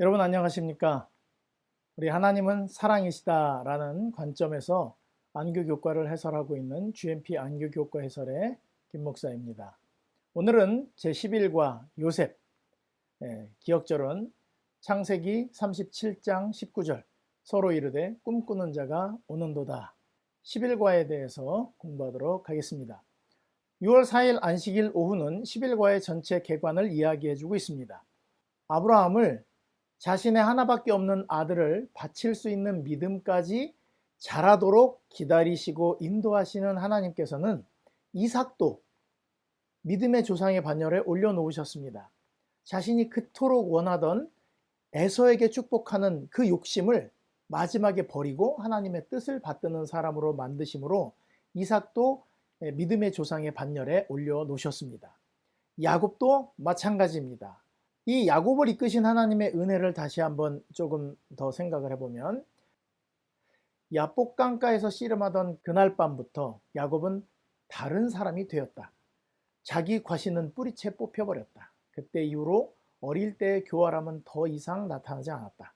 여러분 안녕하십니까? 우리 하나님은 사랑이시다라는 관점에서 안교교과를 해설하고 있는 GMP 안교교과 해설의 김 목사입니다. 오늘은 제11과 요셉, 기억절은 창세기 37장 19절 서로 이르되 꿈꾸는 자가 오는도다. 11과에 대해서 공부하도록 하겠습니다. 6월 4일 안식일 오후는 11과의 전체 개관을 이야기해주고 있습니다. 아브라함을 자신의 하나밖에 없는 아들을 바칠 수 있는 믿음까지 자라도록 기다리시고 인도하시는 하나님께서는 이삭도 믿음의 조상의 반열에 올려놓으셨습니다. 자신이 그토록 원하던 에서에게 축복하는 그 욕심을 마지막에 버리고 하나님의 뜻을 받드는 사람으로 만드심으로 이삭도 믿음의 조상의 반열에 올려놓으셨습니다. 야곱도 마찬가지입니다. 이 야곱을 이끄신 하나님의 은혜를 다시 한번 조금 더 생각을 해보면, 야복 강가에서 씨름하던 그날 밤부터 야곱은 다른 사람이 되었다. 자기 과신은 뿌리채 뽑혀버렸다. 그때 이후로 어릴 때의 교활함은 더 이상 나타나지 않았다.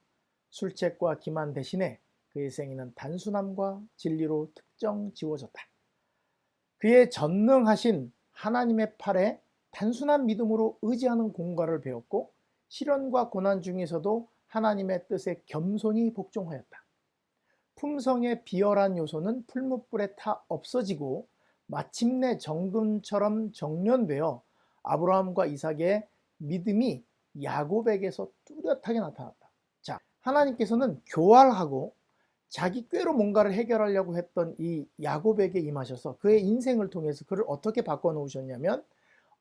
술책과 기만 대신에 그의 생애는 단순함과 진리로 특정 지워졌다. 그의 전능하신 하나님의 팔에 단순한 믿음으로 의지하는 공과를 배웠고, 시련과 고난 중에서도 하나님의 뜻에 겸손히 복종하였다. 품성의 비열한 요소는 풀무불에 타 없어지고 마침내 정금처럼 정련되어 아브라함과 이삭의 믿음이 야곱에게서 뚜렷하게 나타났다. 자, 하나님께서는 교활하고 자기 꾀로 뭔가를 해결하려고 했던 이 야곱에게 임하셔서 그의 인생을 통해서 그를 어떻게 바꿔놓으셨냐면,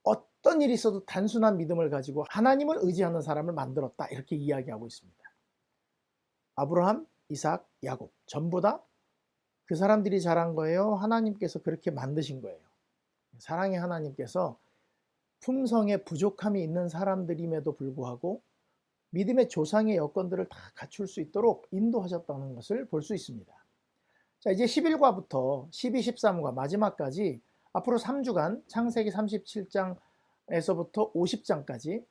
어떤 일이 있어도 단순한 믿음을 가지고 하나님을 의지하는 사람을 만들었다, 이렇게 이야기하고 있습니다. 아브라함, 이삭, 야곱 전부 다 그 사람들이 잘한 거예요? 하나님께서 그렇게 만드신 거예요? 사랑의 하나님께서 품성에 부족함이 있는 사람들임에도 불구하고 믿음의 조상의 여건들을 다 갖출 수 있도록 인도하셨다는 것을 볼 수 있습니다. 자, 이제 11과부터 12, 13과 마지막까지 앞으로 3주간 창세기 37장에서부터 50장까지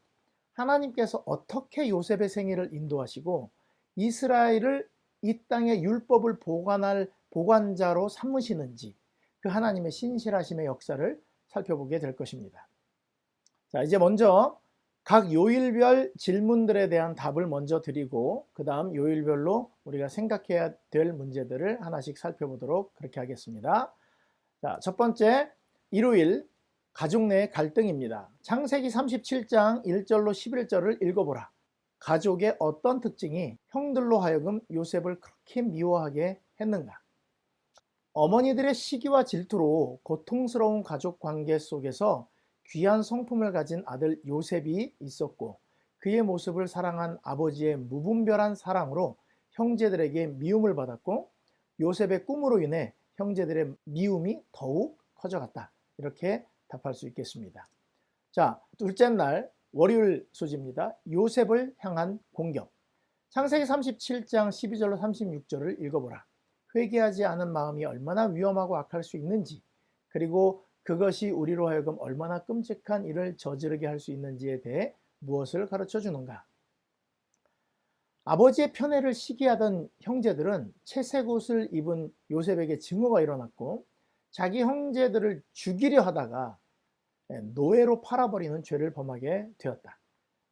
하나님께서 어떻게 요셉의 생애를 인도하시고 이스라엘을 이 땅의 율법을 보관할 보관자로 삼으시는지, 그 하나님의 신실하심의 역사를 살펴보게 될 것입니다. 자, 이제 먼저 각 요일별 질문들에 대한 답을 먼저 드리고 그 다음 요일별로 우리가 생각해야 될 문제들을 하나씩 살펴보도록 그렇게 하겠습니다. 자, 첫 번째, 일요일 가족 내 갈등입니다. 창세기 37장 1절로 11절을 읽어보라. 가족의 어떤 특징이 형들로 하여금 요셉을 그렇게 미워하게 했는가? 어머니들의 시기와 질투로 고통스러운 가족 관계 속에서 귀한 성품을 가진 아들 요셉이 있었고, 그의 모습을 사랑한 아버지의 무분별한 사랑으로 형제들에게 미움을 받았고, 요셉의 꿈으로 인해 형제들의 미움이 더욱 커져갔다. 이렇게 답할 수 있겠습니다. 자, 둘째 날 월요일 소지입니다. 요셉을 향한 공격. 창세기 37장 12절로 36절을 읽어보라. 회개하지 않은 마음이 얼마나 위험하고 악할 수 있는지, 그리고 그것이 우리로 하여금 얼마나 끔찍한 일을 저지르게 할 수 있는지에 대해 무엇을 가르쳐 주는가? 아버지의 편애를 시기하던 형제들은 채색 옷을 입은 요셉에게 증오가 일어났고, 자기 형제들을 죽이려 하다가 노예로 팔아버리는 죄를 범하게 되었다.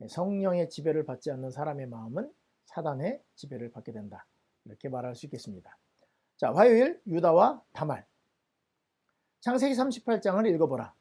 성령의 지배를 받지 않는 사람의 마음은 사단의 지배를 받게 된다. 이렇게 말할 수 있겠습니다. 자, 화요일 유다와 다말. 창세기 38장을 읽어보라.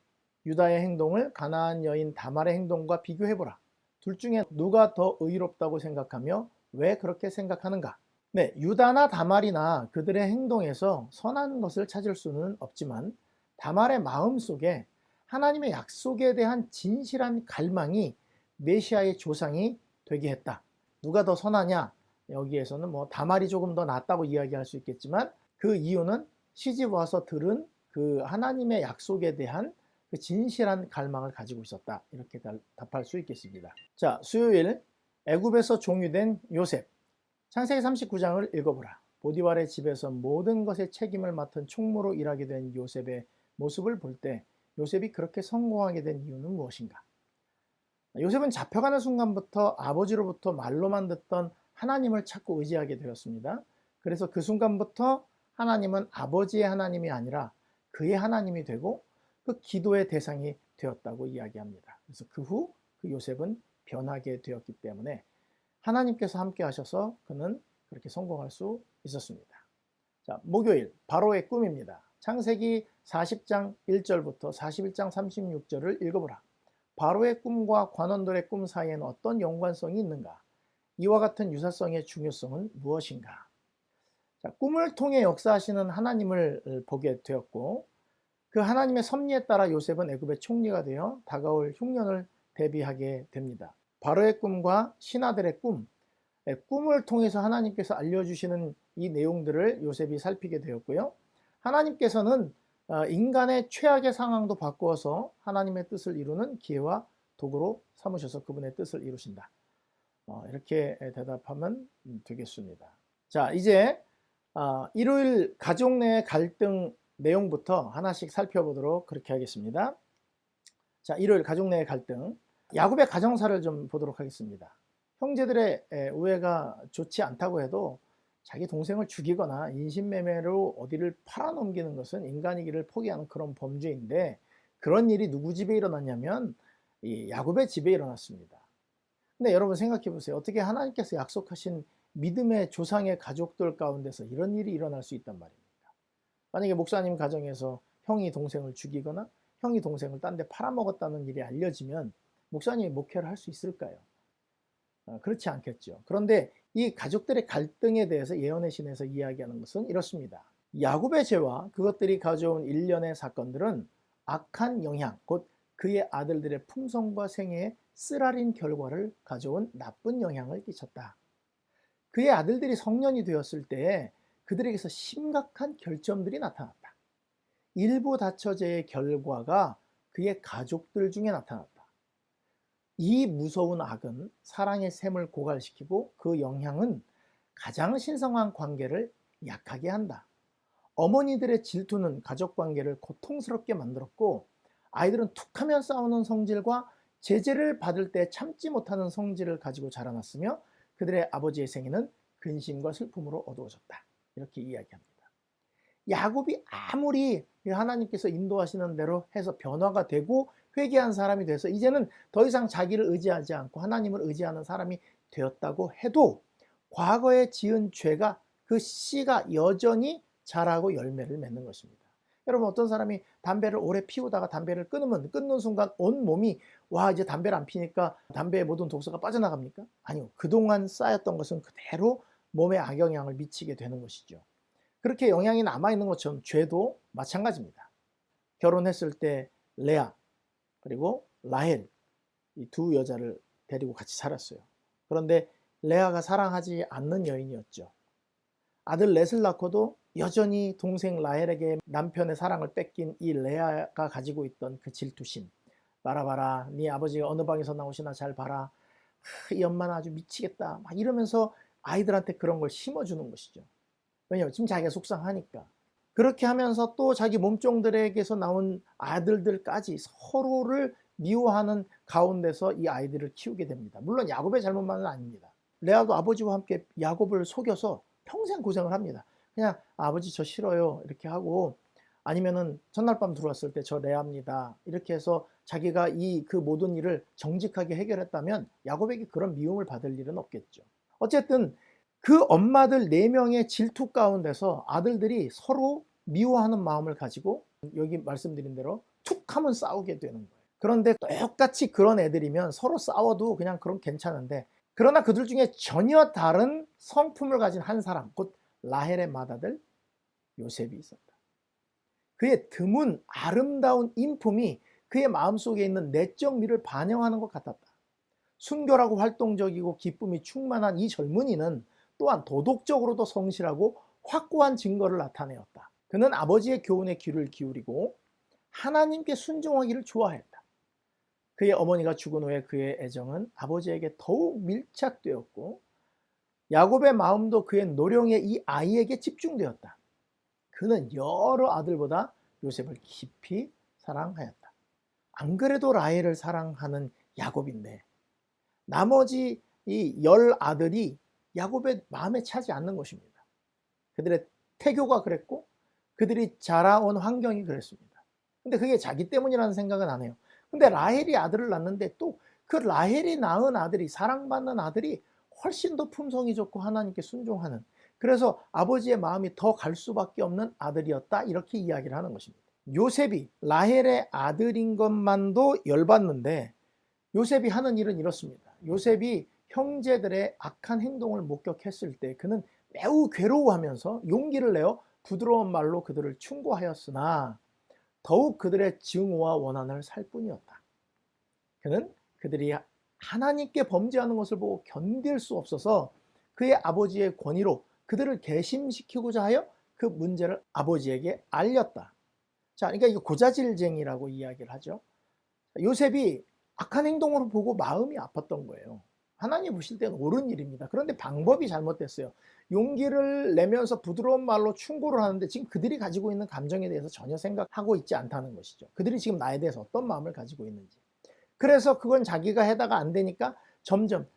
유다의 행동을 가나안 여인 다말의 행동과 비교해보라. 둘 중에 누가 더 의롭다고 생각하며 왜 그렇게 생각하는가? 네, 유다나 다말이나 그들의 행동에서 선한 것을 찾을 수는 없지만 다말의 마음 속에 하나님의 약속에 대한 진실한 갈망이 메시아의 조상이 되게 했다. 누가 더 선하냐? 여기에서는 뭐 다말이 조금 더 낫다고 이야기할 수 있겠지만, 그 이유는 시집 와서 들은 그 하나님의 약속에 대한 그 진실한 갈망을 가지고 있었다. 이렇게 답할 수 있겠습니다. 자, 수요일 애굽에서 종유된 요셉. 창세기 39장을 읽어보라. 보디발의 집에서 모든 것의 책임을 맡은 총무로 일하게 된 요셉의 모습을 볼 때 요셉이 그렇게 성공하게 된 이유는 무엇인가? 요셉은 잡혀가는 순간부터 아버지로부터 말로만 듣던 하나님을 찾고 의지하게 되었습니다. 그래서 그 순간부터 하나님은 아버지의 하나님이 아니라 그의 하나님이 되고 그 기도의 대상이 되었다고 이야기합니다. 그래서 그 후 그 요셉은 변하게 되었기 때문에 하나님께서 함께 하셔서 그는 그렇게 성공할 수 있었습니다. 자, 목요일 바로의 꿈입니다. 창세기 40장 1절부터 41장 36절을 읽어보라. 바로의 꿈과 관원들의 꿈 사이에는 어떤 연관성이 있는가? 이와 같은 유사성의 중요성은 무엇인가? 자, 꿈을 통해 역사하시는 하나님을 보게 되었고 그 하나님의 섭리에 따라 요셉은 애굽의 총리가 되어 다가올 흉년을 대비하게 됩니다. 바로의 꿈과 신하들의 꿈, 꿈을 통해서 하나님께서 알려주시는 이 내용들을 요셉이 살피게 되었고요. 하나님께서는 인간의 최악의 상황도 바꾸어서 하나님의 뜻을 이루는 기회와 도구로 삼으셔서 그분의 뜻을 이루신다. 이렇게 대답하면 되겠습니다. 자, 이제 일요일 가족 내 갈등 내용부터 하나씩 살펴보도록 그렇게 하겠습니다. 자, 일요일 가족 내의 갈등. 야곱의 가정사를 좀 보도록 하겠습니다. 형제들의 우애가 좋지 않다고 해도 자기 동생을 죽이거나 인신매매로 어디를 팔아넘기는 것은 인간이기를 포기하는 그런 범죄인데 그런 일이 누구 집에 일어났냐면 이 야곱의 집에 일어났습니다. 근데 여러분 생각해 보세요. 어떻게 하나님께서 약속하신 믿음의 조상의 가족들 가운데서 이런 일이 일어날 수 있단 말입니까? 만약에 목사님 가정에서 형이 동생을 죽이거나 형이 동생을 딴 데 팔아먹었다는 일이 알려지면 목사님이 목회를 할 수 있을까요? 그렇지 않겠죠. 그런데 이 가족들의 갈등에 대해서 예언의 신에서 이야기하는 것은 이렇습니다. 야곱의 죄와 그것들이 가져온 일련의 사건들은 악한 영향, 곧 그의 아들들의 품성과 생애에 쓰라린 결과를 가져온 나쁜 영향을 끼쳤다. 그의 아들들이 성년이 되었을 때 그들에게서 심각한 결점들이 나타났다. 일부 다처제의 결과가 그의 가족들 중에 나타났다. 이 무서운 악은 사랑의 샘을 고갈시키고 그 영향은 가장 신성한 관계를 약하게 한다. 어머니들의 질투는 가족관계를 고통스럽게 만들었고 아이들은 툭하면 싸우는 성질과 제재를 받을 때 참지 못하는 성질을 가지고 자라났으며 그들의 아버지의 생애는 근심과 슬픔으로 어두워졌다. 이렇게 이야기합니다. 야곱이 아무리 하나님께서 인도하시는 대로 해서 변화가 되고 회개한 사람이 돼서 이제는 더 이상 자기를 의지하지 않고 하나님을 의지하는 사람이 되었다고 해도 과거에 지은 죄가 그 씨가 여전히 자라고 열매를 맺는 것입니다. 여러분 어떤 사람이 담배를 오래 피우다가 담배를 끊는 순간 온 몸이 와 이제 담배를 안 피니까 담배의 모든 독소가 빠져나갑니까? 아니요. 그동안 쌓였던 것은 그대로 몸에 악영향을 미치게 되는 것이죠. 그렇게 영향이 남아있는 것처럼 죄도 마찬가지입니다. 결혼했을 때 레아 그리고 라헬 이 두 여자를 데리고 같이 살았어요. 그런데 레아가 사랑하지 않는 여인이었죠. 아들 렛을 낳고도 여전히 동생 라헬에게 남편의 사랑을 뺏긴 이 레아가 가지고 있던 그 질투심. 봐라 네 아버지가 어느 방에서 나오시나 잘 봐라. 이 엄마는 아주 미치겠다. 막 이러면서 아이들한테 그런 걸 심어주는 것이죠. 왜냐하면 지금 자기가 속상하니까. 그렇게 하면서 또 자기 몸종들에게서 나온 아들들까지 서로를 미워하는 가운데서 이 아이들을 키우게 됩니다. 물론 야곱의 잘못만은 아닙니다. 레아도 아버지와 함께 야곱을 속여서 평생 고생을 합니다. 그냥 아버지 저 싫어요 이렇게 하고 아니면은 전날 밤 들어왔을 때 저 레아입니다 이렇게 해서 자기가 그 모든 일을 정직하게 해결했다면 야곱에게 그런 미움을 받을 일은 없겠죠. 어쨌든 그 엄마들 4명의 질투 가운데서 아들들이 서로 미워하는 마음을 가지고 여기 말씀드린 대로 툭 하면 싸우게 되는 거예요. 그런데 똑같이 그런 애들이면 서로 싸워도 그냥 그럼 괜찮은데 그러나 그들 중에 전혀 다른 성품을 가진 한 사람, 곧 라헬의 맏아들 요셉이 있었다. 그의 드문 아름다운 인품이 그의 마음속에 있는 내적 미를 반영하는 것 같았다. 순결하고 활동적이고 기쁨이 충만한 이 젊은이는 또한 도덕적으로도 성실하고 확고한 증거를 나타내었다. 그는 아버지의 교훈에 귀를 기울이고 하나님께 순종하기를 좋아했다. 그의 어머니가 죽은 후에 그의 애정은 아버지에게 더욱 밀착되었고 야곱의 마음도 그의 노령의 이 아이에게 집중되었다. 그는 여러 아들보다 요셉을 깊이 사랑하였다. 안 그래도 라헬을 사랑하는 야곱인데 나머지 이 10아들이 야곱의 마음에 차지 않는 것입니다. 그들의 태교가 그랬고 그들이 자라온 환경이 그랬습니다. 근데 그게 자기 때문이라는 생각은 안 해요. 근데 라헬이 아들을 낳는데 또 그 라헬이 낳은 아들이, 사랑받는 아들이 훨씬 더 품성이 좋고 하나님께 순종하는, 그래서 아버지의 마음이 더 갈 수밖에 없는 아들이었다, 이렇게 이야기를 하는 것입니다. 요셉이 라헬의 아들인 것만도 열받는데 요셉이 하는 일은 이렇습니다. 요셉이 형제들의 악한 행동을 목격했을 때 그는 매우 괴로워하면서 용기를 내어 부드러운 말로 그들을 충고하였으나 더욱 그들의 증오와 원한을 살 뿐이었다. 그는 그들이 하나님께 범죄하는 것을 보고 견딜 수 없어서 그의 아버지의 권위로 그들을 괘씸시키고자 하여 그 문제를 아버지에게 알렸다. 자, 그러니까 이거 고자질쟁이라고 이야기를 하죠. 요셉이 악한 행동으로 보고 마음이 아팠던 거예요. 하나님 보실 때는 옳은 일입니다. 그런데 방법이 잘못됐어요. 용기를 내면서 부드러운 말로 충고를 하는데 지금 그들이 가지고 있는 감정에 대해서 전혀 생각하고 있지 않다는 것이죠. 그들이 지금 나에 대해서 어떤 마음을 가지고 있는지. 그래서 그건 자기가 해다가 안 되니까 점점,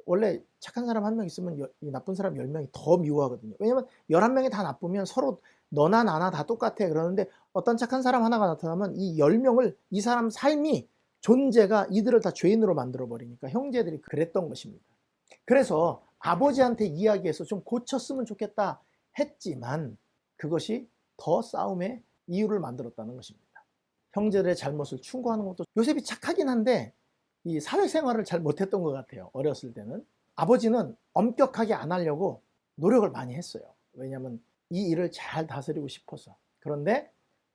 원래 착한 사람 한 명 있으면 나쁜 사람 10명이 더 미워하거든요. 왜냐면 11명이 다 나쁘면 서로 너나 나나 다 똑같아 그러는데 어떤 착한 사람 하나가 나타나면 이 10명을, 이 사람 삶이, 존재가 이들을 다 죄인으로 만들어 버리니까 형제들이 그랬던 것입니다. 그래서 아버지한테 이야기해서 좀 고쳤으면 좋겠다 했지만 그것이 더 싸움의 이유를 만들었다는 것입니다. 형제들의 잘못을 충고하는 것도, 요셉이 착하긴 한데 이 사회생활을 잘 못했던 것 같아요. 어렸을 때는 아버지는 엄격하게 안 하려고 노력을 많이 했어요. 왜냐하면 이 일을 잘 다스리고 싶어서. 그런데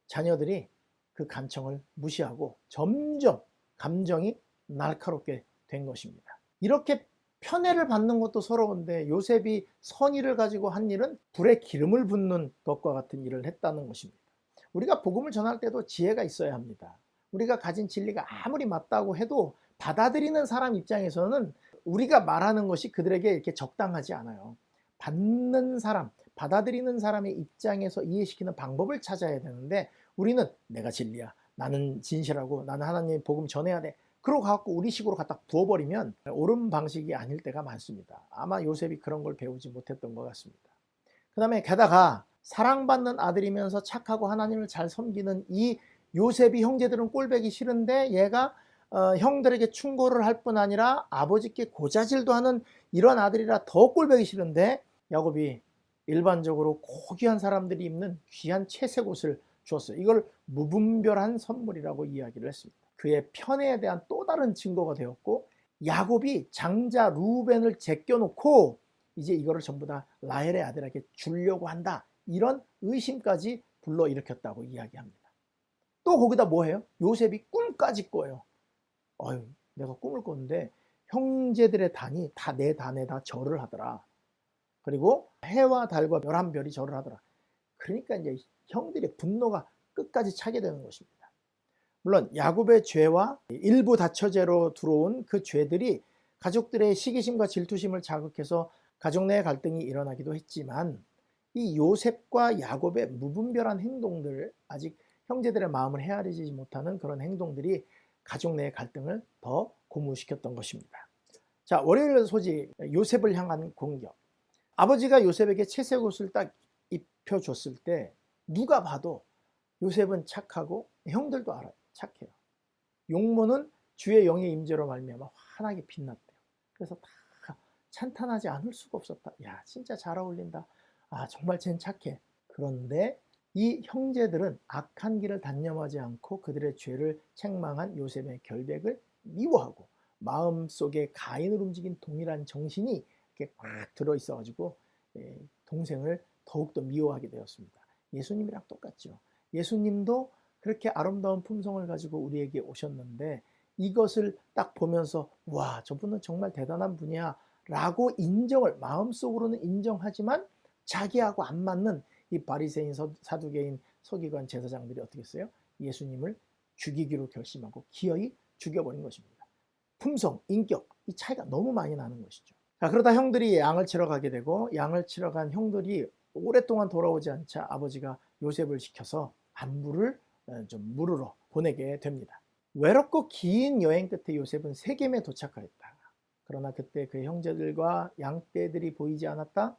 자녀들이 그 간청을 무시하고 점점 감정이 날카롭게 된 것입니다. 이렇게 편애를 받는 것도 서러운데 요셉이 선의를 가지고 한 일은 불에 기름을 붓는 것과 같은 일을 했다는 것입니다. 우리가 복음을 전할 때도 지혜가 있어야 합니다. 우리가 가진 진리가 아무리 맞다고 해도 받아들이는 사람 입장에서는 우리가 말하는 것이 그들에게 이렇게 적당하지 않아요. 받는 사람, 받아들이는 사람의 입장에서 이해시키는 방법을 찾아야 되는데 우리는 내가 진리야, 나는 진실하고 나는 하나님의 복음 전해야 돼, 그러고 갖고 우리 식으로 갖다 부어버리면 옳은 방식이 아닐 때가 많습니다. 아마 요셉이 그런 걸 배우지 못했던 것 같습니다. 그 다음에 게다가 사랑받는 아들이면서 착하고 하나님을 잘 섬기는 이 요셉이 형제들은 꼴보기 싫은데 얘가 형들에게 충고를 할 뿐 아니라 아버지께 고자질도 하는 이런 아들이라 더 꼴보기 싫은데 야곱이 일반적으로 고귀한 사람들이 입는 귀한 채색 옷을 주었어요. 이걸 무분별한 선물이라고 이야기를 했습니다. 그의 편애에 대한 또 다른 증거가 되었고, 야곱이 장자 루벤을 제껴놓고 이제 이거를 전부 다 라헬의 아들에게 주려고 한다, 이런 의심까지 불러일으켰다고 이야기합니다. 또 거기다 뭐해요? 요셉이 꿈까지 꿔요. 내가 꿈을 꿨는데 형제들의 단이 다 내 단에 다 절을 하더라. 그리고 해와 달과 11별이 절을 하더라. 그러니까 이제 형들의 분노가 끝까지 차게 되는 것입니다. 물론 야곱의 죄와 일부 다처제로 들어온 그 죄들이 가족들의 시기심과 질투심을 자극해서 가족 내 갈등이 일어나기도 했지만 이 요셉과 야곱의 무분별한 행동들, 아직 형제들의 마음을 헤아리지 못하는 그런 행동들이 가족 내의 갈등을 더 고무시켰던 것입니다. 자, 월요일 소식, 요셉을 향한 공격. 아버지가 요셉에게 채색 옷을 딱 입혀줬을 때 누가 봐도 요셉은 착하고, 형들도 알아요. 착해요. 용모는 주의 영의 임재로 말미암아 환하게 빛났대요. 그래서 다 찬탄하지 않을 수가 없었다. 야, 진짜 잘 어울린다. 정말 쟨 착해. 그런데 이 형제들은 악한 길을 단념하지 않고 그들의 죄를 책망한 요셉의 결백을 미워하고 마음속에 가인을 움직인 동일한 정신이 이렇게 꽉 들어있어 가지고 동생을 더욱더 미워하게 되었습니다. 예수님이랑 똑같죠. 예수님도 그렇게 아름다운 품성을 가지고 우리에게 오셨는데 이것을 딱 보면서 와, 저분은 정말 대단한 분이야 라고 인정을, 마음속으로는 인정하지만 자기하고 안 맞는 이 바리새인, 사두개인, 서기관, 제사장들이 어떻게 했어요? 예수님을 죽이기로 결심하고 기어이 죽여버린 것입니다. 품성, 인격, 이 차이가 너무 많이 나는 것이죠. 자, 그러다 형들이 양을 치러 가게 되고 양을 치러 간 형들이 오랫동안 돌아오지 않자 아버지가 요셉을 시켜서 안부를 좀 물으러 보내게 됩니다. 외롭고 긴 여행 끝에 요셉은 세겜에 도착을 했다. 그러나 그때 그 형제들과 양떼들이 보이지 않았다.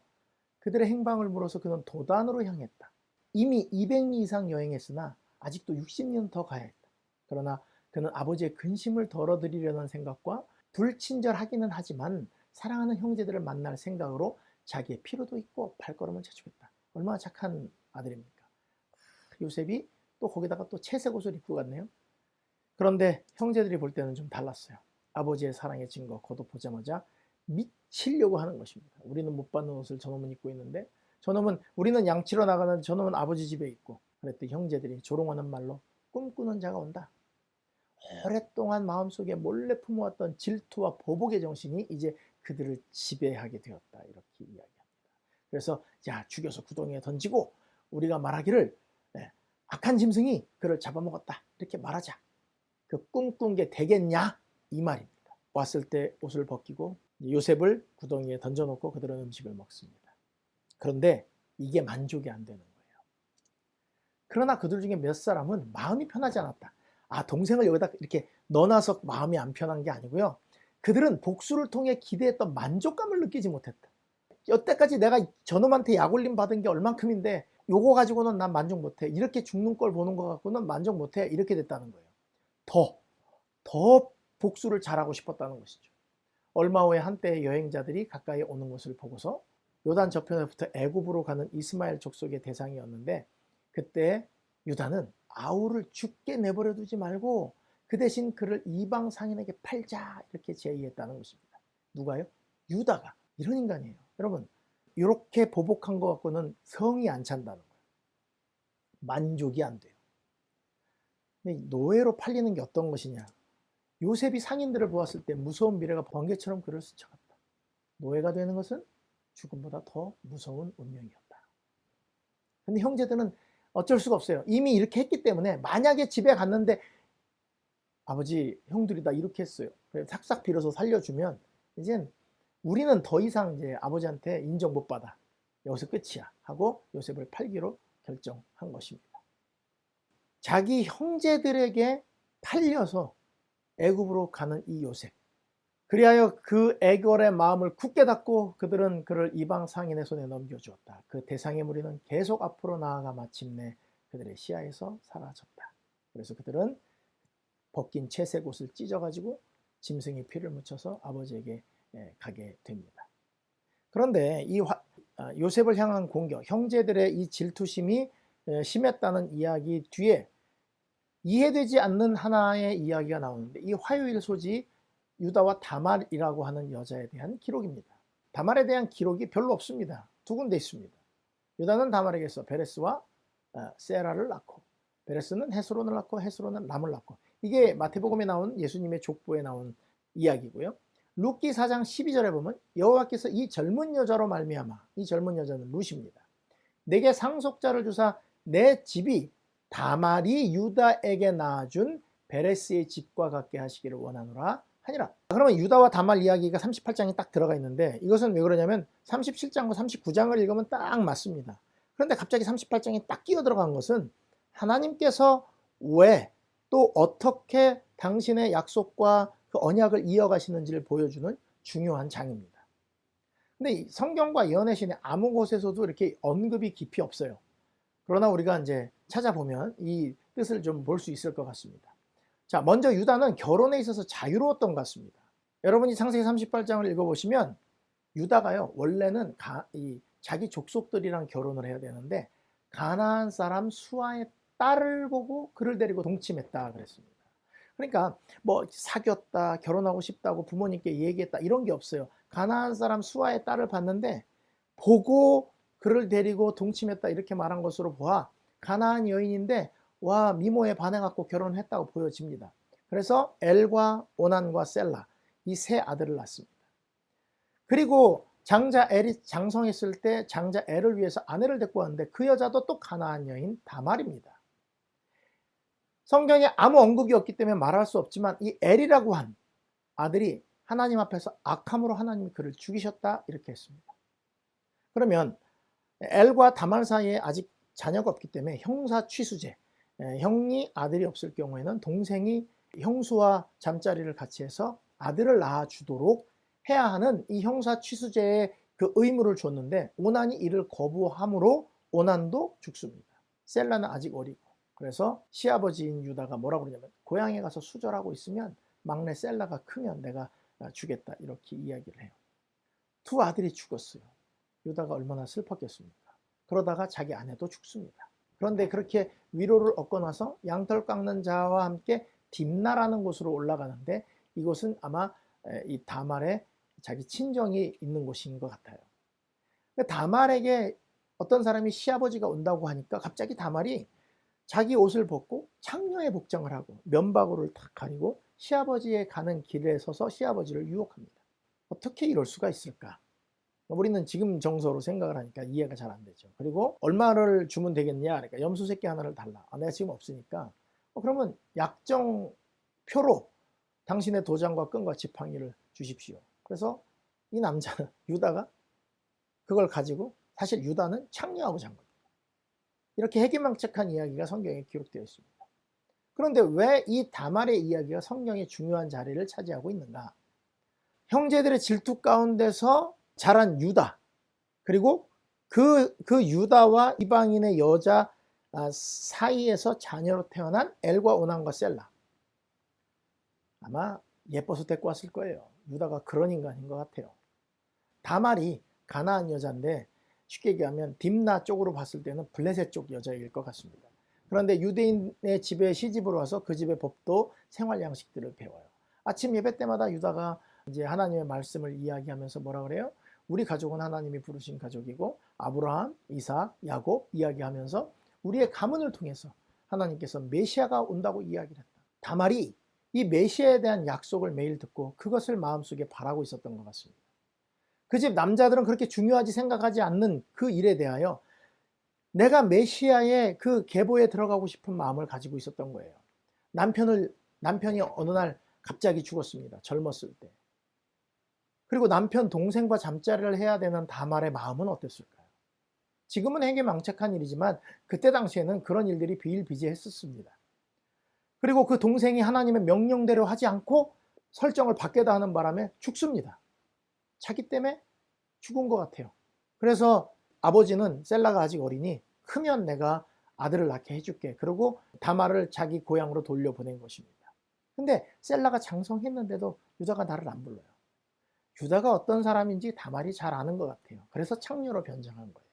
그들의 행방을 물어서 그는 도단으로 향했다. 이미 200리 이상 여행했으나 아직도 60년 더 가야 했다. 그러나 그는 아버지의 근심을 덜어드리려는 생각과 불친절하기는 하지만 사랑하는 형제들을 만날 생각으로 자기의 피로도 있고 발걸음을 재촉했다. 얼마나 착한 아들입니까? 요셉이 또 거기다가 또 채색 옷을 입고 갔네요. 그런데 형제들이 볼 때는 좀 달랐어요. 아버지의 사랑의 증거 거듭 보자마자 미치려고 하는 것입니다. 우리는 못 받는 옷을 저놈은 입고 있는데, 저놈은, 우리는 양치러 나가는데 저놈은 아버지 집에 있고. 그랬더니 형제들이 조롱하는 말로 꿈꾸는 자가 온다. 오랫동안 마음속에 몰래 품어왔던 질투와 보복의 정신이 이제 그들을 지배하게 되었다. 이렇게 이야기합니다. 그래서 야, 죽여서 구덩이에 던지고 우리가 말하기를 악한 짐승이 그를 잡아먹었다. 이렇게 말하자. 그 꿈꾼 게 되겠냐? 이 말입니다. 왔을 때 옷을 벗기고 요셉을 구덩이에 던져놓고 그들은 음식을 먹습니다. 그런데 이게 만족이 안 되는 거예요. 그러나 그들 중에 몇 사람은 마음이 편하지 않았다. 아, 동생을 여기다 이렇게 넣어놔서 마음이 안 편한 게 아니고요. 그들은 복수를 통해 기대했던 만족감을 느끼지 못했다. 여태까지 내가 저놈한테 약올림 받은 게 얼만큼인데 요거 가지고는 난 만족 못해. 이렇게 죽는 걸 보는 거 갖고는 만족 못해. 이렇게 됐다는 거예요. 더 복수를 잘하고 싶었다는 것이죠. 얼마 후에 한때의 여행자들이 가까이 오는 것을 보고서 요단 저편에부터 애굽으로 가는 이스마엘 족속의 대상이었는데, 그때 유다는 아우를 죽게 내버려 두지 말고 그 대신 그를 이방 상인에게 팔자, 이렇게 제의했다는 것입니다. 누가요? 유다가. 이런 인간이에요. 여러분, 이렇게 보복한 것 갖고는 성이 안 찬다는 거예요. 만족이 안 돼요. 근데 노예로 팔리는 게 어떤 것이냐? 요셉이 상인들을 보았을 때 무서운 미래가 번개처럼 그를 스쳐갔다. 노예가 되는 것은 죽음보다 더 무서운 운명이었다. 근데 형제들은 어쩔 수가 없어요. 이미 이렇게 했기 때문에, 만약에 집에 갔는데 아버지, 형들이 다 이렇게 했어요. 그래서 싹싹 빌어서 살려주면 이젠 우리는 더 이상 이제 아버지한테 인정 못 받아. 여기서 끝이야 하고 요셉을 팔기로 결정한 것입니다. 자기 형제들에게 팔려서 애굽으로 가는 이 요셉. 그리하여 그 애걸의 마음을 굳게 닫고 그들은 그를 이방 상인의 손에 넘겨주었다. 그 대상의 무리는 계속 앞으로 나아가 마침내 그들의 시야에서 사라졌다. 그래서 그들은 벗긴 채색 옷을 찢어가지고 짐승의 피를 묻혀서 아버지에게 가게 됩니다. 그런데 이 요셉을 향한 공격, 형제들의 이 질투심이 심했다는 이야기 뒤에 이해되지 않는 하나의 이야기가 나오는데, 이 화요일 소지 유다와 다말이라고 하는 여자에 대한 기록입니다. 다말에 대한 기록이 별로 없습니다. 두 군데 있습니다. 유다는 다말에게서 베레스와 세라를 낳고, 베레스는 헤스론을 낳고 헤스론은 람을 낳고, 이게 마태복음에 나온 예수님의 족보에 나온 이야기고요. 룻기 4장 12절에 보면 여호와께서 이 젊은 여자로 말미암아, 이 젊은 여자는 룻입니다, 내게 상속자를 주사 내 집이 다말이 유다에게 낳아준 베레스의 집과 같게 하시기를 원하노라 하니라. 그러면 유다와 다말 이야기가 38장에 딱 들어가 있는데, 이것은 왜 그러냐면 37장과 39장을 읽으면 딱 맞습니다. 그런데 갑자기 38장에 딱 끼어 들어간 것은 하나님께서 왜 또 어떻게 당신의 약속과 그 언약을 이어가시는지를 보여주는 중요한 장입니다. 근데 성경과 예언의 신에 아무 곳에서도 이렇게 언급이 깊이 없어요. 그러나 우리가 이제 찾아보면 이 뜻을 좀 볼 수 있을 것 같습니다. 자, 먼저 유다는 결혼에 있어서 자유로웠던 것 같습니다. 여러분이 창세기 38장을 읽어보시면 유다가요, 원래는 자기 족속들이랑 결혼을 해야 되는데 가나안 사람 수아의 딸을 보고 그를 데리고 동침했다 그랬습니다. 그러니까 뭐 사귀었다, 결혼하고 싶다고 부모님께 얘기했다, 이런 게 없어요. 가나안 사람 수아의 딸을 봤는데 보고 그를 데리고 동침했다, 이렇게 말한 것으로 보아 가나안 여인인데 와, 미모에 반해갖고 결혼했다고 보여집니다. 그래서 엘과 오난과 셀라, 이 세 아들을 낳습니다. 그리고 장자 엘이 장성했을 때 장자 엘을 위해서 아내를 데리고 왔는데 그 여자도 또 가나안 여인 다말입니다. 성경에 아무 언급이 없기 때문에 말할 수 없지만 이 엘이라고 한 아들이 하나님 앞에서 악함으로 하나님이 그를 죽이셨다, 이렇게 했습니다. 그러면 엘과 다말 사이에 아직 자녀가 없기 때문에 형사 취수제, 형이 아들이 없을 경우에는 동생이 형수와 잠자리를 같이 해서 아들을 낳아주도록 해야 하는 이 형사 취수제의 그 의무를 줬는데 오난이 이를 거부함으로 오난도 죽습니다. 셀라는 아직 어리고, 그래서 시아버지인 유다가 뭐라고 그러냐면 고향에 가서 수절하고 있으면 막내 셀라가 크면 내가 주겠다, 이렇게 이야기를 해요. 두 아들이 죽었어요. 유다가 얼마나 슬펐겠습니까? 그러다가 자기 아내도 죽습니다. 그런데 그렇게 위로를 얻고 나서 양털 깎는 자와 함께 딥나라는 곳으로 올라가는데, 이곳은 아마 이 다말의 자기 친정이 있는 곳인 것 같아요. 다말에게 어떤 사람이 시아버지가 온다고 하니까 갑자기 다말이 자기 옷을 벗고 창녀의 복장을 하고 면바구를 탁 가리고 시아버지에 가는 길에 서서 시아버지를 유혹합니다. 어떻게 이럴 수가 있을까? 우리는 지금 정서로 생각을 하니까 이해가 잘 안 되죠. 그리고 얼마를 주면 되겠냐? 그러니까 염소 새끼 하나를 달라. 내가 지금 없으니까. 그러면 약정표로 당신의 도장과 끈과 지팡이를 주십시오. 그래서 이 남자는, 유다가 그걸 가지고, 사실 유다는 창녀하고 잔 겁니다. 이렇게 해기망측한 이야기가 성경에 기록되어 있습니다. 그런데 왜 이 다말의 이야기가 성경의 중요한 자리를 차지하고 있는가? 형제들의 질투 가운데서 자란 유다, 그리고 그 유다와 이방인의 여자 사이에서 자녀로 태어난 엘과 오난과 셀라. 아마 예뻐서 데리고 왔을 거예요. 유다가 그런 인간인 것 같아요. 다말이 가나안 여자인데 쉽게 얘기하면 딥나 쪽으로 봤을 때는 블레셋 쪽 여자일 것 같습니다. 그런데 유대인의 집에 시집을 와서 그 집의 법도 생활 양식들을 배워요. 아침 예배 때마다 유다가 이제 하나님의 말씀을 이야기하면서 뭐라 그래요? 우리 가족은 하나님이 부르신 가족이고 아브라함, 이삭, 야곱 이야기하면서 우리의 가문을 통해서 하나님께서 메시아가 온다고 이야기를 했다. 다말이 이 메시아에 대한 약속을 매일 듣고 그것을 마음속에 바라고 있었던 것 같습니다. 그 집 남자들은 그렇게 중요하지 생각하지 않는 그 일에 대하여 내가 메시아의 그 계보에 들어가고 싶은 마음을 가지고 있었던 거예요. 남편이 어느 날 갑자기 죽었습니다. 젊었을 때. 그리고 남편 동생과 잠자리를 해야 되는 다말의 마음은 어땠을까요? 지금은 해괴망측한 일이지만 그때 당시에는 그런 일들이 비일비재했었습니다. 그리고 그 동생이 하나님의 명령대로 하지 않고 설정을 바뀌다 하는 바람에 죽습니다. 자기 때문에 죽은 것 같아요. 그래서 아버지는 셀라가 아직 어리니 크면 내가 아들을 낳게 해줄게. 그리고 다말을 자기 고향으로 돌려보낸 것입니다. 근데 셀라가 장성했는데도 유다가 나를 안 불러요. 유다가 어떤 사람인지 다말이 잘 아는 것 같아요. 그래서 창녀로 변장한 거예요.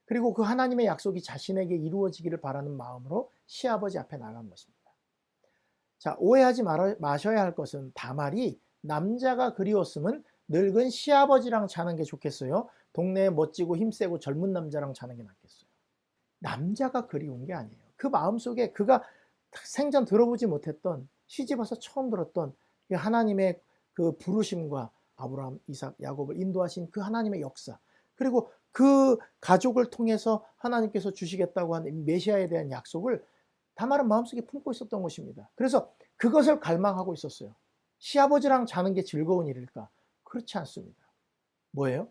그리고 그 하나님의 약속이 자신에게 이루어지기를 바라는 마음으로 시아버지 앞에 나간 것입니다. 자, 오해하지 마셔야 할 것은 다말이 남자가 그리웠으면 늙은 시아버지랑 자는 게 좋겠어요? 동네에 멋지고 힘세고 젊은 남자랑 자는 게 낫겠어요? 남자가 그리운 게 아니에요. 그 마음속에 그가 생전 들어보지 못했던, 시집와서 처음 들었던 하나님의 그 부르심과 아브라함, 이삭, 야곱을 인도하신 그 하나님의 역사, 그리고 그 가족을 통해서 하나님께서 주시겠다고 한 메시아에 대한 약속을 다말은 마음속에 품고 있었던 것입니다. 그래서 그것을 갈망하고 있었어요. 시아버지랑 자는 게 즐거운 일일까? 그렇지 않습니다. 뭐예요?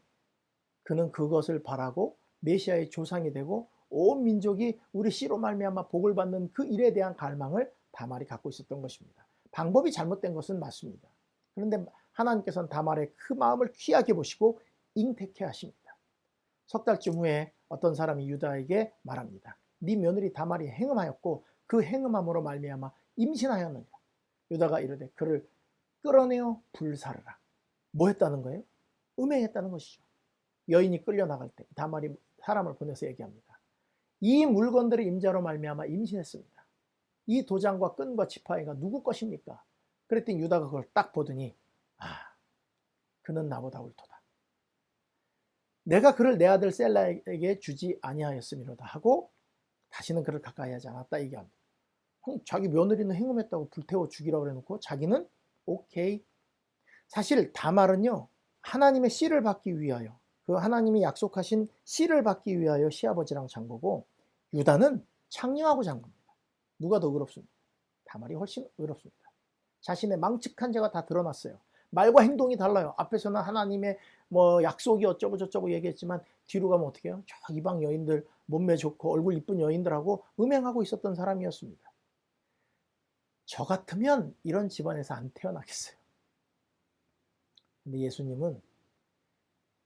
그는 그것을 바라고 메시아의 조상이 되고 온 민족이 우리 씨로 말미암아 복을 받는 그 일에 대한 갈망을 다말이 갖고 있었던 것입니다. 방법이 잘못된 것은 맞습니다. 그런데 하나님께서는 다말의 그 마음을 귀하게 보시고 잉태케 하십니다. 석 달쯤 후에 어떤 사람이 유다에게 말합니다. 네 며느리 다말이 행음하였고 그 행음함으로 말미암아 임신하였느니라. 유다가 이르되 그를 끌어내어 불사르라. 뭐 했다는 거예요? 음행했다는 것이죠. 여인이 끌려나갈 때 다말이 사람을 보내서 얘기합니다. 이 물건들의 임자로 말미암아 임신했습니다. 이 도장과 끈과 지팡이가 누구 것입니까? 그랬더니 유다가 그걸 딱 보더니 그는 나보다 옳도다. 내가 그를 내 아들 셀라에게 주지 아니하였음이로다 하고 다시는 그를 가까이 하지 않았다 얘기합니다. 자기 며느리는 행음했다고 불태워 죽이라고 해놓고 자기는 오케이. 사실 다말은요, 하나님의 씨를 받기 위하여, 그 하나님이 약속하신 씨를 받기 위하여 시아버지랑 잔 거고, 유다는 창녀하고 잔 겁니다. 누가 더 의롭습니까? 다말이 훨씬 의롭습니다. 자신의 망측한 죄가 다 드러났어요. 말과 행동이 달라요. 앞에서는 하나님의 뭐 약속이 어쩌고 저쩌고 얘기했지만 뒤로 가면 어떻게 해요? 저 이방 여인들, 몸매 좋고 얼굴 이쁜 여인들하고 음행하고 있었던 사람이었습니다. 저 같으면 이런 집안에서 안 태어나겠어요. 근데 예수님은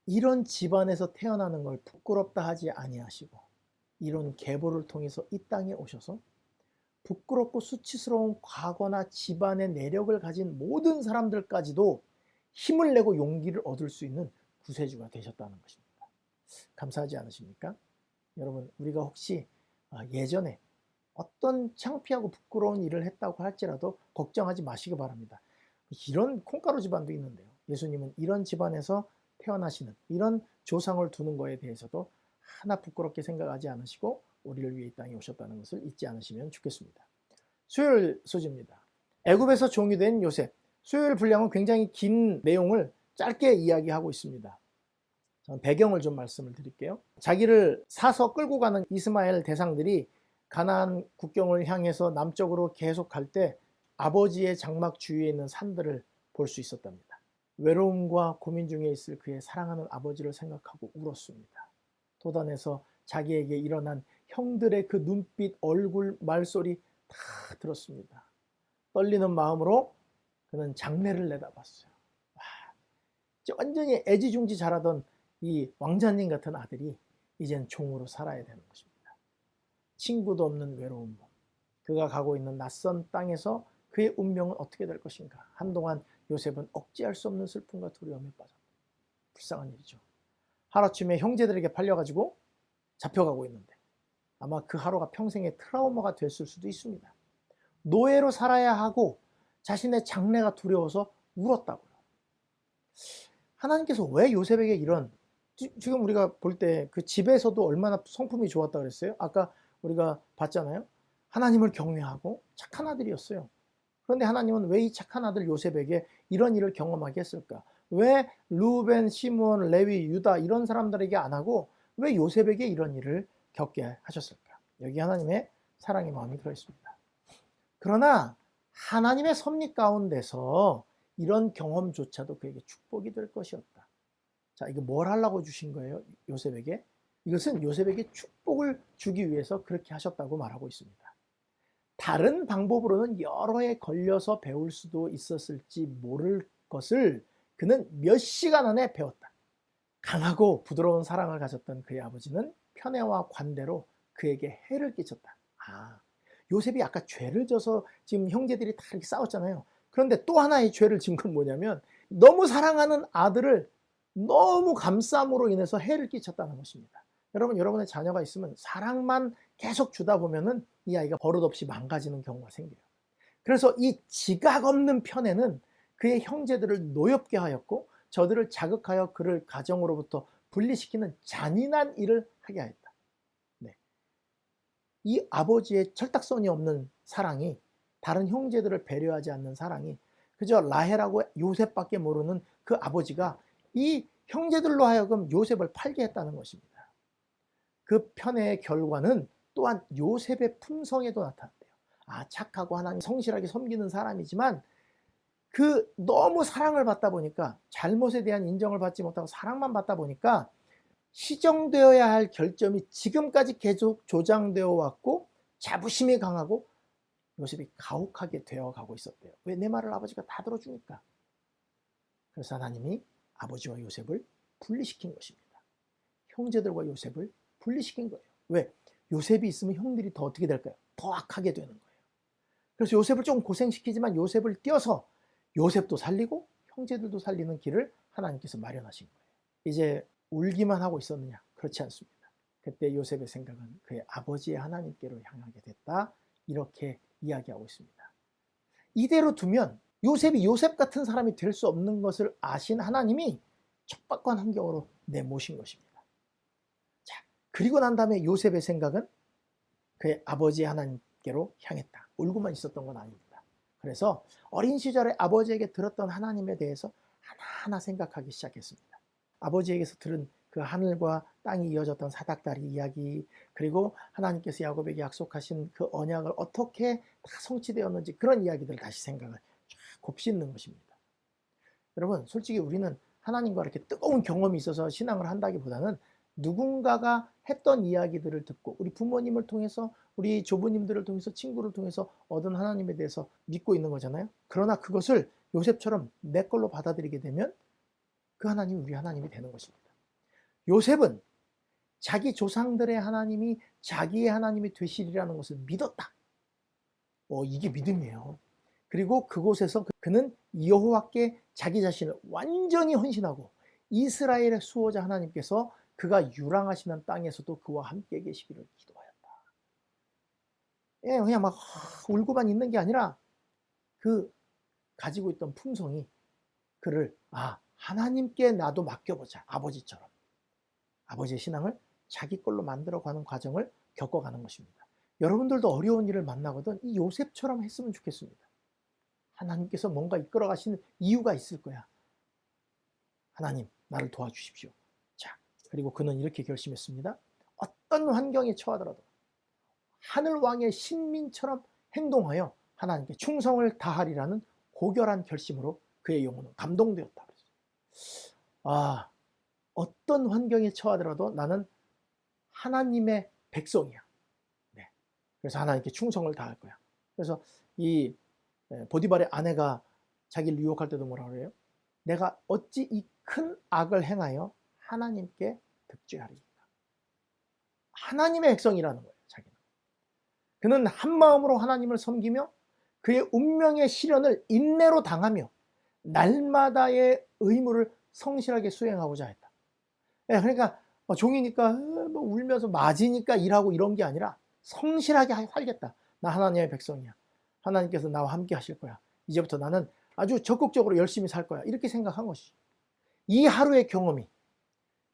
이런 집안에서 태어나는 걸 부끄럽다 하지 아니하시고 이런 계보를 통해서 이 땅에 오셔서 부끄럽고 수치스러운 과거나 집안의 내력을 가진 모든 사람들까지도 힘을 내고 용기를 얻을 수 있는 구세주가 되셨다는 것입니다. 감사하지 않으십니까? 여러분, 우리가 혹시 예전에 어떤 창피하고 부끄러운 일을 했다고 할지라도 걱정하지 마시기 바랍니다. 이런 콩가루 집안도 있는데요. 예수님은 이런 집안에서 태어나시는 이런 조상을 두는 것에 대해서도 하나 부끄럽게 생각하지 않으시고 우리를 위해 이 땅에 오셨다는 것을 잊지 않으시면 좋겠습니다. 수요일 소지입니다. 애굽에서 종이 된 요셉. 수요일 분량은 굉장히 긴 내용을 짧게 이야기하고 있습니다. 배경을 좀 말씀을 드릴게요. 자기를 사서 끌고 가는 이스마엘 대상들이 가나안 국경을 향해서 남쪽으로 계속 갈 때 아버지의 장막 주위에 있는 산들을 볼 수 있었답니다. 외로움과 고민 중에 있을 그의 사랑하는 아버지를 생각하고 울었습니다. 도단에서 자기에게 일어난 형들의 그 눈빛, 얼굴, 말소리 다 들었습니다. 떨리는 마음으로 그는 장례를 내다봤어요. 완전히 애지중지 자라던 이 왕자님 같은 아들이 이젠 종으로 살아야 되는 것입니다. 친구도 없는 외로움, 그가 가고 있는 낯선 땅에서 그의 운명은 어떻게 될 것인가. 한동안 요셉은 억제할 수 없는 슬픔과 두려움에 빠졌다. 불쌍한 일이죠. 하루아침에 형제들에게 팔려가지고 잡혀가고 있는데 아마 그 하루가 평생의 트라우마가 됐을 수도 있습니다. 노예로 살아야 하고 자신의 장래가 두려워서 울었다고요. 하나님께서 왜 요셉에게 이런, 지금 우리가 볼 때 그 집에서도 얼마나 성품이 좋았다 그랬어요? 아까 우리가 봤잖아요. 하나님을 경외하고 착한 아들이었어요. 그런데 하나님은 왜 이 착한 아들 요셉에게 이런 일을 경험하게 했을까? 왜 루벤, 시므온, 레위, 유다 이런 사람들에게 안 하고 왜 요셉에게 이런 일을 겪게 하셨을까? 여기 하나님의 사랑의 마음이 들어있습니다. 그러나 하나님의 섭리 가운데서 이런 경험조차도 그에게 축복이 될 것이었다. 자, 이거 뭘 하려고 주신 거예요? 요셉에게? 이것은 요셉에게 축복을 주기 위해서 그렇게 하셨다고 말하고 있습니다. 다른 방법으로는 여러 해 걸려서 배울 수도 있었을지 모를 것을 그는 몇 시간 안에 배웠다. 강하고 부드러운 사랑을 가졌던 그의 아버지는 편애와 관대로 그에게 해를 끼쳤다. 요셉이 아까 죄를 져서 지금 형제들이 다 이렇게 싸웠잖아요. 그런데 또 하나의 죄를 지은 건 뭐냐면 너무 사랑하는 아들을 너무 감싸움으로 인해서 해를 끼쳤다는 것입니다. 여러분, 여러분의 자녀가 있으면 사랑만 계속 주다 보면은 이 아이가 버릇없이 망가지는 경우가 생겨요. 그래서 이 지각 없는 편애는 그의 형제들을 노엽게 하였고 저들을 자극하여 그를 가정으로부터 분리시키는 잔인한 일을 하게 하였다. 네. 이 아버지의 철딱선이 없는 사랑이, 다른 형제들을 배려하지 않는 사랑이 그저 라헬하고 요셉밖에 모르는 그 아버지가 이 형제들로 하여금 요셉을 팔게 했다는 것입니다. 그 편애의 결과는 또한 요셉의 품성에도 나타났대요. 착하고 하나님 성실하게 섬기는 사람이지만 그 너무 사랑을 받다 보니까, 잘못에 대한 인정을 받지 못하고 사랑만 받다 보니까 시정되어야 할 결점이 지금까지 계속 조장되어 왔고 자부심이 강하고 요셉이 가혹하게 되어가고 있었대요. 왜? 내 말을 아버지가 다 들어주니까. 그래서 하나님이 아버지와 요셉을 분리시킨 것입니다. 형제들과 요셉을 분리시킨 거예요. 왜? 요셉이 있으면 형들이 더 어떻게 될까요? 더 악하게 되는 거예요. 그래서 요셉을 좀 고생시키지만 요셉을 띄어서 요셉도 살리고 형제들도 살리는 길을 하나님께서 마련하신 거예요. 이제 울기만 하고 있었느냐? 그렇지 않습니다. 그때 요셉의 생각은 그의 아버지의 하나님께로 향하게 됐다. 이렇게 이야기하고 있습니다. 이대로 두면 요셉이 요셉 같은 사람이 될 수 없는 것을 아신 하나님이 척박한 환경으로 내모신 것입니다. 자, 그리고 난 다음에 요셉의 생각은 그의 아버지 하나님께로 향했다. 울고만 있었던 건 아닙니다. 그래서 어린 시절에 아버지에게 들었던 하나님에 대해서 하나하나 생각하기 시작했습니다. 아버지에게서 들은 그 하늘과 땅이 이어졌던 사닥다리 이야기, 그리고 하나님께서 야곱에게 약속하신 그 언약을 어떻게 다 성취되었는지, 그런 이야기들을 다시 생각을 쫙 곱씹는 것입니다. 여러분, 솔직히 우리는 하나님과 이렇게 뜨거운 경험이 있어서 신앙을 한다기보다는 누군가가 했던 이야기들을 듣고 우리 부모님을 통해서 우리 조부님들을 통해서 친구를 통해서 얻은 하나님에 대해서 믿고 있는 거잖아요. 그러나 그것을 요셉처럼 내 걸로 받아들이게 되면 그 하나님이 우리 하나님이 되는 것입니다. 요셉은 자기 조상들의 하나님이 자기의 하나님이 되시리라는 것을 믿었다. 이게 믿음이에요. 그리고 그곳에서 그는 여호와께 자기 자신을 완전히 헌신하고 이스라엘의 수호자 하나님께서 그가 유랑하시는 땅에서도 그와 함께 계시기를 기도하였다. 예, 그냥 막 울고만 있는 게 아니라 그 가지고 있던 품성이 그를 하나님께 나도 맡겨보자. 아버지처럼. 아버지의 신앙을 자기 걸로 만들어가는 과정을 겪어가는 것입니다. 여러분들도 어려운 일을 만나거든 이 요셉처럼 했으면 좋겠습니다. 하나님께서 뭔가 이끌어 가시는 이유가 있을 거야. 하나님, 나를 도와주십시오. 자, 그리고 그는 이렇게 결심했습니다. 어떤 환경에 처하더라도 하늘 왕의 신민처럼 행동하여 하나님께 충성을 다하리라는 고결한 결심으로 그의 영혼은 감동되었다. 어떤 환경에 처하더라도 나는 하나님의 백성이야. 네. 그래서 하나님께 충성을 다할 거야. 그래서 이 보디발의 아내가 자기를 유혹할 때도 뭐라 그래요? 내가 어찌 이 큰 악을 행하여 하나님께 득죄하리이까. 하나님의 백성이라는 거예요. 자기는. 그는 한 마음으로 하나님을 섬기며 그의 운명의 시련을 인내로 당하며 날마다의 의무를 성실하게 수행하고자 했다. 그러니까 종이니까 울면서 맞으니까 일하고 이런 게 아니라 성실하게 살겠다. 나 하나님의 백성이야. 하나님께서 나와 함께 하실 거야. 이제부터 나는 아주 적극적으로 열심히 살 거야. 이렇게 생각한 것이. 이 하루의 경험이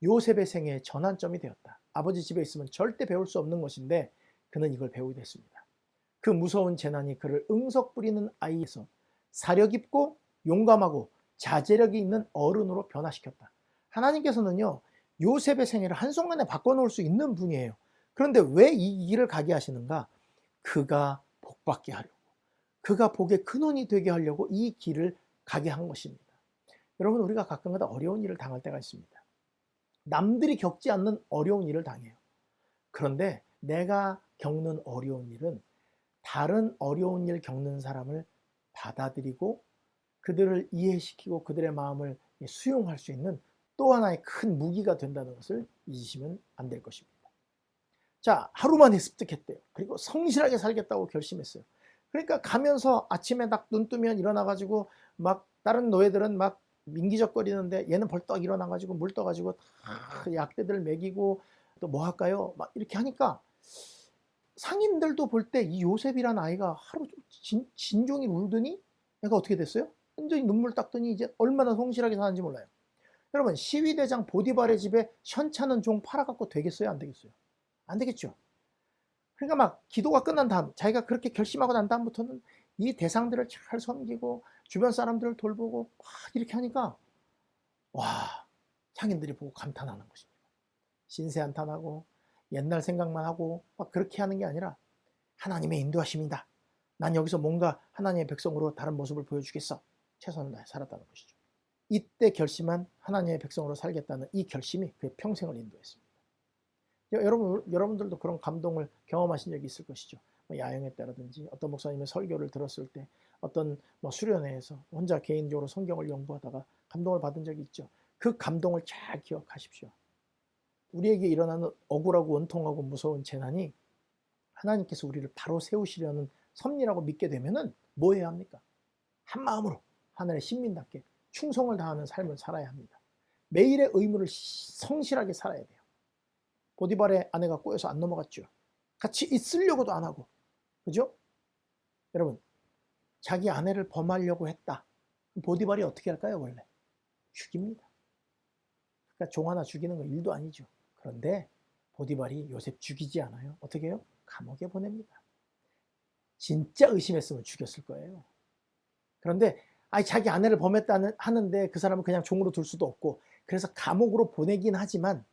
요셉의 생애의 전환점이 되었다. 아버지 집에 있으면 절대 배울 수 없는 것인데 그는 이걸 배우게 됐습니다. 그 무서운 재난이 그를 응석 부리는 아이에서 사려 깊고 용감하고 자제력이 있는 어른으로 변화시켰다. 하나님께서는요, 요셉의 생애를 한순간에 바꿔놓을 수 있는 분이에요. 그런데 왜 이 길을 가게 하시는가? 그가 복받게 하려고, 그가 복의 근원이 되게 하려고 이 길을 가게 한 것입니다. 여러분, 우리가 가끔가다 어려운 일을 당할 때가 있습니다. 남들이 겪지 않는 어려운 일을 당해요. 그런데 내가 겪는 어려운 일은 다른 어려운 일 겪는 사람을 받아들이고 그들을 이해시키고 그들의 마음을 수용할 수 있는 또 하나의 큰 무기가 된다는 것을 잊으시면 안 될 것입니다. 자, 하루 만에 습득했대요. 그리고 성실하게 살겠다고 결심했어요. 그러니까 가면서 아침에 딱 눈 뜨면 일어나가지고 막 다른 노예들은 막 민기적거리는데 얘는 벌떡 일어나가지고 물 떠가지고 다 약대들 먹이고 또 뭐 할까요? 막 이렇게 하니까 상인들도 볼 때 이 요셉이라는 아이가 하루 진종일 울더니 얘가 어떻게 됐어요? 완전히 눈물 닦더니 이제 얼마나 성실하게 사는지 몰라요. 여러분, 시위대장 보디발의 집에 현찮은 종 팔아갖고 되겠어요? 안 되겠어요? 안 되겠죠. 그러니까 막 기도가 끝난 다음 자기가 그렇게 결심하고 난 다음부터는 이 대상들을 잘 섬기고 주변 사람들을 돌보고 막 이렇게 하니까 와, 상인들이 보고 감탄하는 것입니다. 신세 한탄하고 옛날 생각만 하고 막 그렇게 하는 게 아니라 하나님의 인도하심이다. 난 여기서 뭔가 하나님의 백성으로 다른 모습을 보여주겠어. 최선을 다해 살았다는 것이죠. 이때 결심한 하나님의 백성으로 살겠다는 이 결심이 그의 평생을 인도했습니다. 여러분들도 그런 감동을 경험하신 적이 있을 것이죠. 야영회 때라든지 어떤 목사님의 설교를 들었을 때 어떤 수련회에서 혼자 개인적으로 성경을 연구하다가 감동을 받은 적이 있죠. 그 감동을 잘 기억하십시오. 우리에게 일어나는 억울하고 원통하고 무서운 재난이 하나님께서 우리를 바로 세우시려는 섭리라고 믿게 되면은 뭐 해야 합니까? 한 마음으로 하늘의 신민답게 충성을 다하는 삶을 살아야 합니다. 매일의 의무를 성실하게 살아야 돼요. 보디발의 아내가 꼬여서 안 넘어갔죠. 같이 있으려고도 안 하고. 그죠? 여러분, 자기 아내를 범하려고 했다. 보디발이 어떻게 할까요, 원래? 죽입니다. 그러니까 종 하나 죽이는 건 일도 아니죠. 그런데 보디발이 요셉 죽이지 않아요. 어떻게 해요? 감옥에 보냅니다. 진짜 의심했으면 죽였을 거예요. 그런데 자기 아내를 범했다는 하는데 그 사람을 그냥 종으로 둘 수도 없고 그래서 감옥으로 보내긴 하지만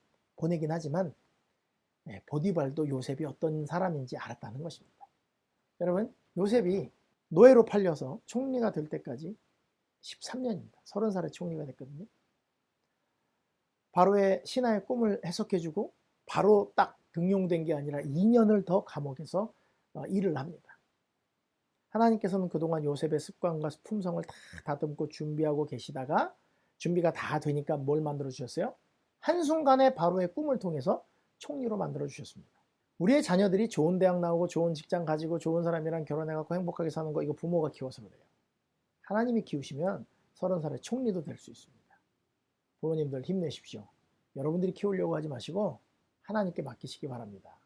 보디발도 요셉이 어떤 사람인지 알았다는 것입니다. 여러분, 요셉이 노예로 팔려서 총리가 될 때까지 13년입니다. 30살에 총리가 됐거든요. 바로의 신하의 꿈을 해석해주고 바로 딱 등용된 게 아니라 2년을 더 감옥에서 일을 합니다. 하나님께서는 그동안 요셉의 습관과 품성을 다 다듬고 준비하고 계시다가 준비가 다 되니까 뭘 만들어 주셨어요? 한순간에 바로의 꿈을 통해서 총리로 만들어 주셨습니다. 우리의 자녀들이 좋은 대학 나오고 좋은 직장 가지고 좋은 사람이랑 결혼해갖고 행복하게 사는 거, 이거 부모가 키워서 그래요. 하나님이 키우시면 30살에 총리도 될 수 있습니다. 부모님들 힘내십시오. 여러분들이 키우려고 하지 마시고 하나님께 맡기시기 바랍니다.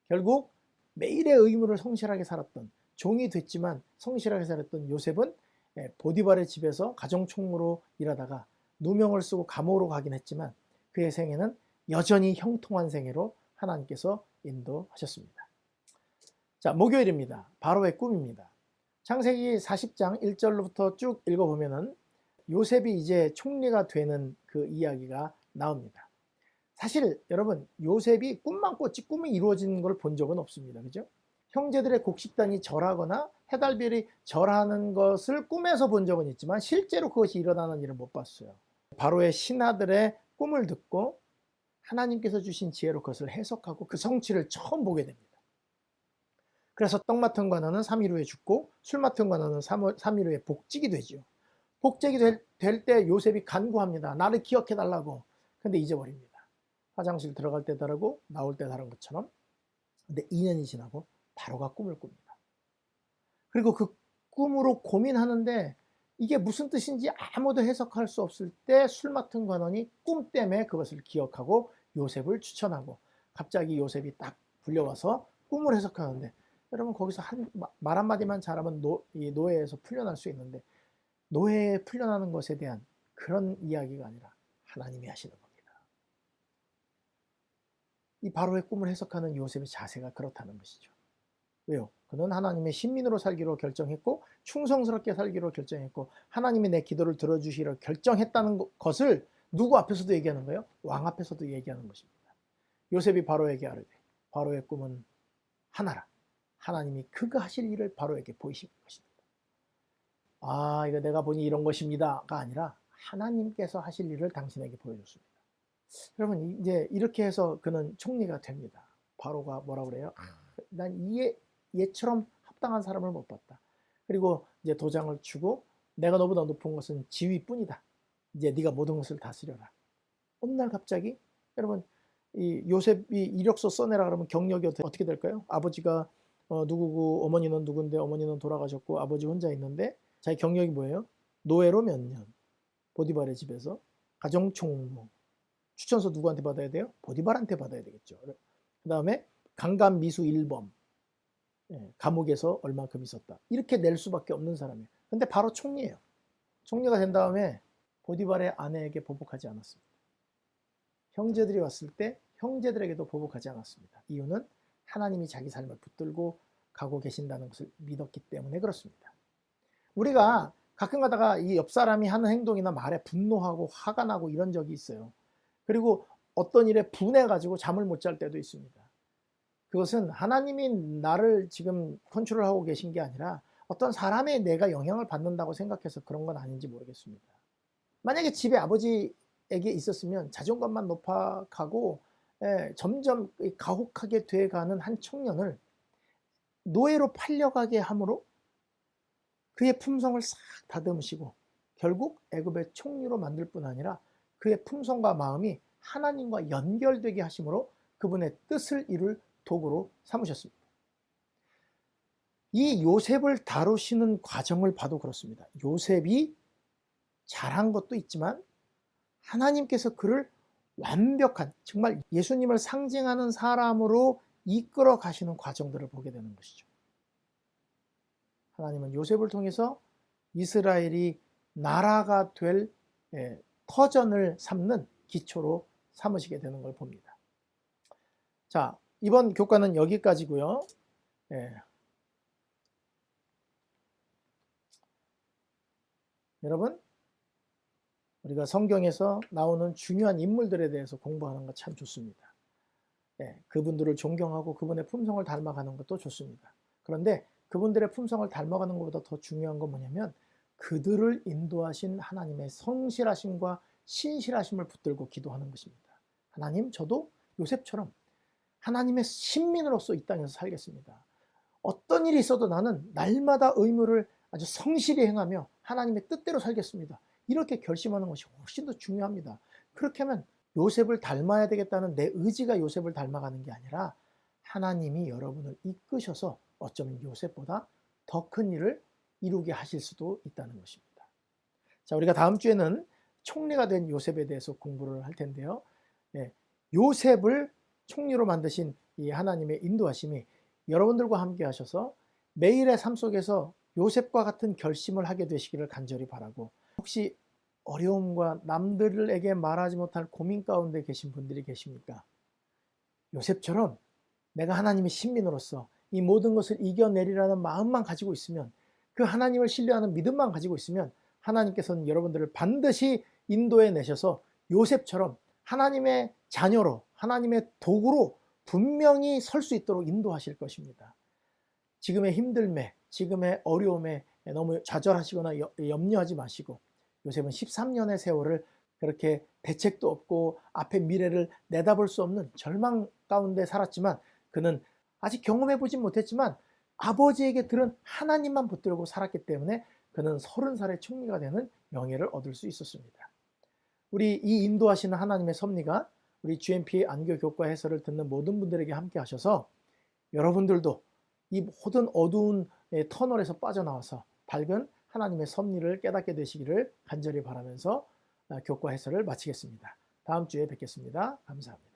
결국 매일의 의무를 성실하게 살았던, 종이 됐지만 성실하게 살았던 요셉은 보디발의 집에서 가정총무로 일하다가 누명을 쓰고 감옥으로 가긴 했지만 그의 생애는 여전히 형통한 생애로 하나님께서 인도하셨습니다. 자, 목요일입니다. 바로의 꿈입니다. 창세기 40장 1절로부터 쭉 읽어보면은 요셉이 이제 총리가 되는 그 이야기가 나옵니다. 사실 여러분, 요셉이 꿈만 꿨지 꿈이 이루어지는 걸 본 적은 없습니다. 그죠? 형제들의 곡식단이 절하거나 해달별이 절하는 것을 꿈에서 본 적은 있지만 실제로 그것이 일어나는 일을 못 봤어요. 바로의 신하들의 꿈을 듣고 하나님께서 주신 지혜로 그것을 해석하고 그 성취를 처음 보게 됩니다. 그래서 떡 맡은 관원은 3일 후에 죽고 술 맡은 관원은 3일 후에 복직이 되죠. 복직이 될 때 요셉이 간구합니다. 나를 기억해 달라고. 근데 잊어버립니다. 화장실 들어갈 때 다르고 나올 때 다른 것처럼. 근데 2년이 지나고 바로가 꿈을 꿉니다. 그리고 그 꿈으로 고민하는데 이게 무슨 뜻인지 아무도 해석할 수 없을 때 술 맡은 관원이 꿈 때문에 그것을 기억하고 요셉을 추천하고 갑자기 요셉이 딱 불려와서 꿈을 해석하는데 여러분 거기서 말 한마디만 잘하면 이 노예에서 풀려날 수 있는데 노예에 풀려나는 것에 대한 그런 이야기가 아니라 하나님이 하시는 겁니다. 이 바로의 꿈을 해석하는 요셉의 자세가 그렇다는 것이죠. 왜요? 그는 하나님의 신민으로 살기로 결정했고 충성스럽게 살기로 결정했고 하나님이 내 기도를 들어주시기로 결정했다는 것을 누구 앞에서도 얘기하는 거예요? 왕 앞에서도 얘기하는 것입니다. 요셉이 바로에게 아뢰되 바로의 꿈은 하나라. 하나님이 그가 하실 일을 바로에게 보이신 것입니다. 아, 이거 내가 보니 이런 것입니다가 아니라 하나님께서 하실 일을 당신에게 보여줬습니다. 여러분 이제 이렇게 해서 그는 총리가 됩니다. 바로가 뭐라 그래요? 난 얘처럼 합당한 사람을 못 봤다. 그리고 이제 도장을 주고 내가 너보다 높은 것은 지위뿐이다. 이제 네가 모든 것을 다스려라. 어느 날 갑자기 여러분 이 요셉이 이력서 써내라 그러면 경력이 어떻게 될까요? 아버지가 누구고 어머니는 누군데 어머니는 돌아가셨고 아버지 혼자 있는데 자기 경력이 뭐예요? 노예로 몇 년, 보디발의 집에서 가정총무, 추천서 누구한테 받아야 돼요? 보디발한테 받아야 되겠죠. 그 다음에 강간미수 1범, 감옥에서 얼만큼 있었다. 이렇게 낼 수밖에 없는 사람이에요. 근데 바로 총리예요. 총리가 된 다음에 보디발의 아내에게 보복하지 않았습니다. 형제들이 왔을 때 형제들에게도 보복하지 않았습니다. 이유는 하나님이 자기 삶을 붙들고 가고 계신다는 것을 믿었기 때문에 그렇습니다. 우리가 가끔 가다가 이 옆 사람이 하는 행동이나 말에 분노하고 화가 나고 이런 적이 있어요. 그리고 어떤 일에 분해가지고 잠을 못 잘 때도 있습니다. 그것은 하나님이 나를 지금 컨트롤하고 계신 게 아니라 어떤 사람의 내가 영향을 받는다고 생각해서 그런 건 아닌지 모르겠습니다. 만약에 집에 아버지에게 있었으면 자존감만 높아가고 점점 가혹하게 돼가는 한 청년을 노예로 팔려가게 함으로 그의 품성을 싹 다듬으시고 결국 애굽의 총리로 만들 뿐 아니라 그의 품성과 마음이 하나님과 연결되게 하심으로 그분의 뜻을 이룰 도구로 삼으셨습니다. 이 요셉을 다루시는 과정을 봐도 그렇습니다. 요셉이 잘한 것도 있지만 하나님께서 그를 완벽한 정말 예수님을 상징하는 사람으로 이끌어 가시는 과정들을 보게 되는 것이죠. 하나님은 요셉을 통해서 이스라엘이 나라가 될 터전을 삼는 기초로 삼으시게 되는 걸 봅니다. 자, 이번 교과는 여기까지고요. 여러분, 우리가 성경에서 나오는 중요한 인물들에 대해서 공부하는 거 참 좋습니다. 그분들을 존경하고 그분의 품성을 닮아가는 것도 좋습니다. 그런데 그분들의 품성을 닮아가는 것보다 더 중요한 건 뭐냐면 그들을 인도하신 하나님의 성실하심과 신실하심을 붙들고 기도하는 것입니다. 하나님, 저도 요셉처럼 하나님의 신민으로서 이 땅에서 살겠습니다. 어떤 일이 있어도 나는 날마다 의무를 아주 성실히 행하며 하나님의 뜻대로 살겠습니다. 이렇게 결심하는 것이 훨씬 더 중요합니다. 그렇게 하면 요셉을 닮아야 되겠다는 내 의지가 요셉을 닮아가는 게 아니라 하나님이 여러분을 이끄셔서 어쩌면 요셉보다 더 큰 일을 이루게 하실 수도 있다는 것입니다. 자, 우리가 다음 주에는 총리가 된 요셉에 대해서 공부를 할 텐데요. 요셉을 총리로 만드신 이 하나님의 인도하심이 여러분들과 함께 하셔서 매일의 삶 속에서 요셉과 같은 결심을 하게 되시기를 간절히 바라고, 혹시 어려움과 남들에게 말하지 못할 고민 가운데 계신 분들이 계십니까? 요셉처럼 내가 하나님의 신민으로서 이 모든 것을 이겨내리라는 마음만 가지고 있으면, 그 하나님을 신뢰하는 믿음만 가지고 있으면 하나님께서는 여러분들을 반드시 인도해 내셔서 요셉처럼 하나님의 자녀로, 하나님의 도구로 분명히 설 수 있도록 인도하실 것입니다. 지금의 힘듦에, 지금의 어려움에 너무 좌절하시거나 염려하지 마시고, 요셉은 13년의 세월을 그렇게 대책도 없고 앞의 미래를 내다볼 수 없는 절망 가운데 살았지만, 그는 아직 경험해 보진 못했지만 아버지에게 들은 하나님만 붙들고 살았기 때문에 그는 30살의 총리가 되는 명예를 얻을 수 있었습니다. 우리 이 인도하시는 하나님의 섭리가 우리 GMP 안교 교과 해설을 듣는 모든 분들에게 함께 하셔서 여러분들도 이 모든 어두운 터널에서 빠져나와서 밝은 하나님의 섭리를 깨닫게 되시기를 간절히 바라면서 교과 해설을 마치겠습니다. 다음 주에 뵙겠습니다. 감사합니다.